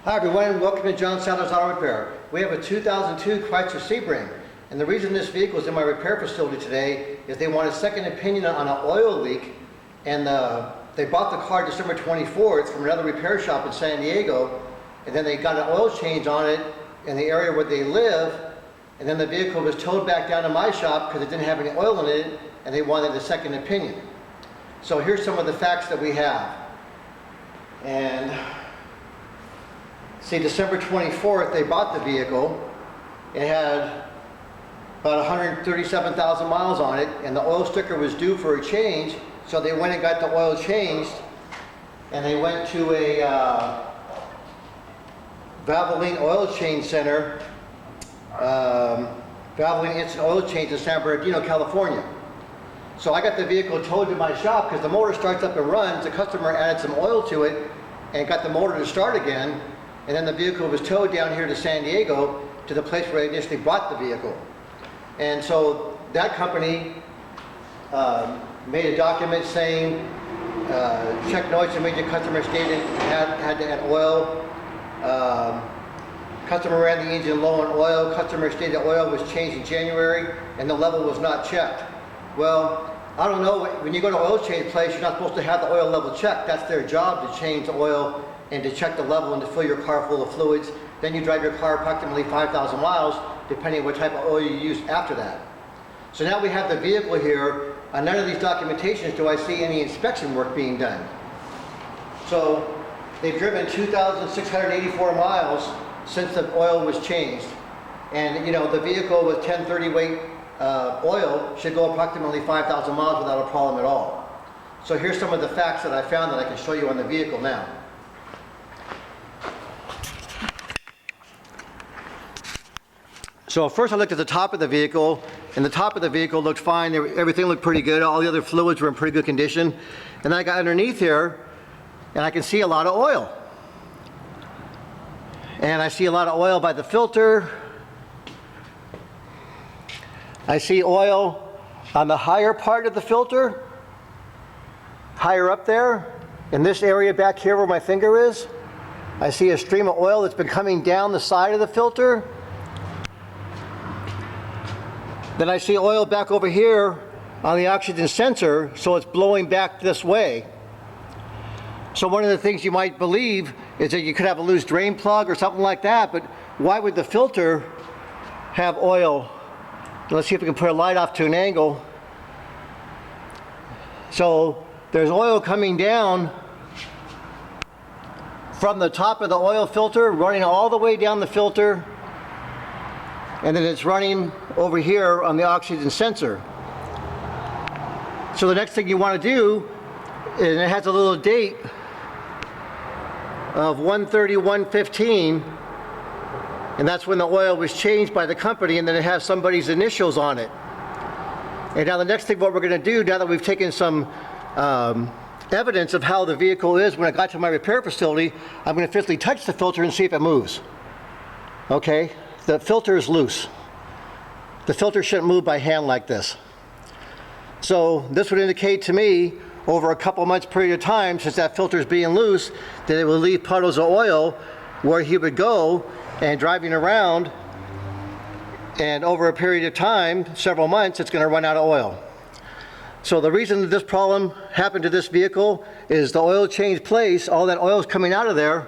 Hi everyone, welcome to John Sadler's Auto Repair. We have a 2002 Chrysler Sebring, and the reason this vehicle is in my repair facility today is they want a second opinion on an oil leak, and they bought the car December 24th from another repair shop in San Diego, and then they got an oil change on it in the area where they live, and then the vehicle was towed back down to my shop because it didn't have any oil in it, and they wanted a second opinion. So here's some of the facts that we have. And see, December 24th, they bought the vehicle. It had about 137,000 miles on it, and the oil sticker was due for a change, so they went and got the oil changed, and they went to a Valvoline oil change center, Valvoline Instant Oil Change in San Bernardino, California. So I got the vehicle towed to my shop because the motor starts up and runs. The customer added some oil to it and got the motor to start again. And then the vehicle was towed down here to San Diego to the place where I initially bought the vehicle. And so that company made a document saying, check notes and major customer stated had to add oil. Customer ran the engine low on oil. Customer stated oil was changed in January and the level was not checked. Well, I don't know, when you go to an oil change place, you're not supposed to have the oil level checked. That's their job, to change the oil and to check the level and to fill your car full of fluids. Then you drive your car approximately 5,000 miles, depending on what type of oil you use after that. So now we have the vehicle here. On none of these documentations do I see any inspection work being done. So they've driven 2,684 miles since the oil was changed. And you know, the vehicle with 1030 weight oil should go approximately 5,000 miles without a problem at all. So here's some of the facts that I found that I can show you on the vehicle now. So first I looked at the top of the vehicle, and the top of the vehicle looked fine. Everything looked pretty good. All the other fluids were in pretty good condition. And then I got underneath here, and I can see a lot of oil. And I see a lot of oil by the filter. I see oil on the higher part of the filter, higher up there. In this area back here where my finger is, I see a stream of oil that's been coming down the side of the filter. Then I see oil back over here on the oxygen sensor, so it's blowing back this way. So one of the things you might believe is that you could have a loose drain plug or something like that, but why would the filter have oil? Let's see if we can put a light off to an angle. So there's oil coming down from the top of the oil filter, running all the way down the filter, and then it's running over here on the oxygen sensor. So the next thing you want to do, and it has a little date of 1/30/115, and that's when the oil was changed by the company, and then it has somebody's initials on it. And now the next thing what we're going to do, now that we've taken some evidence of how the vehicle is when I got to my repair facility, I'm going to physically touch the filter and see if it moves. Okay, the filter is loose. The filter shouldn't move by hand like this. So this would indicate to me, over a couple months period of time, since that filter is being loose, that it will leave puddles of oil where he would go, and driving around, and over a period of time, several months, it's going to run out of oil. So the reason that this problem happened to this vehicle is the oil change place, all that oil is coming out of there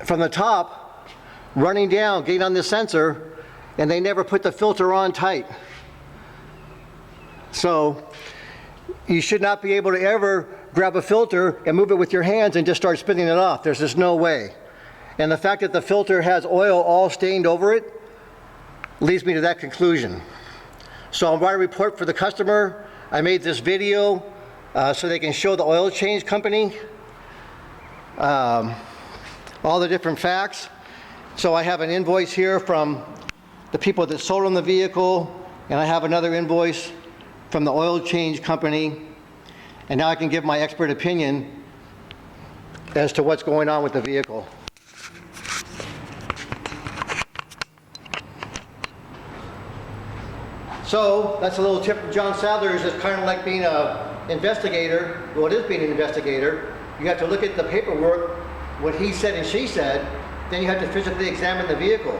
from the top, running down, getting on the sensor, and they never put the filter on tight. So you should not be able to ever grab a filter and move it with your hands and just start spinning it off. There's just no way. And the fact that the filter has oil all stained over it leads me to that conclusion. So I'm writing a report for the customer. I made this video so they can show the oil change company all the different facts. So I have an invoice here from the people that sold them the vehicle, and I have another invoice from the oil change company. And now I can give my expert opinion as to what's going on with the vehicle. So that's a little tip from John Sadler. Is it's kind of like being an investigator. Well, it is being an investigator. You have to look at the paperwork what he said and she said, then you have to physically examine the vehicle.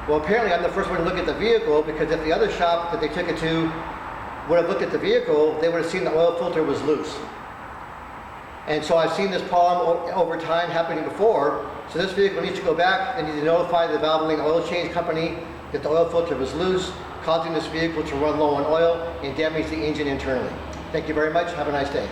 Well, apparently I'm the first one to look at the vehicle, because if the other shop that they took it to would have looked at the vehicle, they would have seen the oil filter was loose. And so I've seen this problem over time happening before. So this vehicle needs to go back. They need to notify the Valvoline oil change company that the oil filter was loose, causing this vehicle to run low on oil and damage the engine internally. Thank you very much. Have a nice day.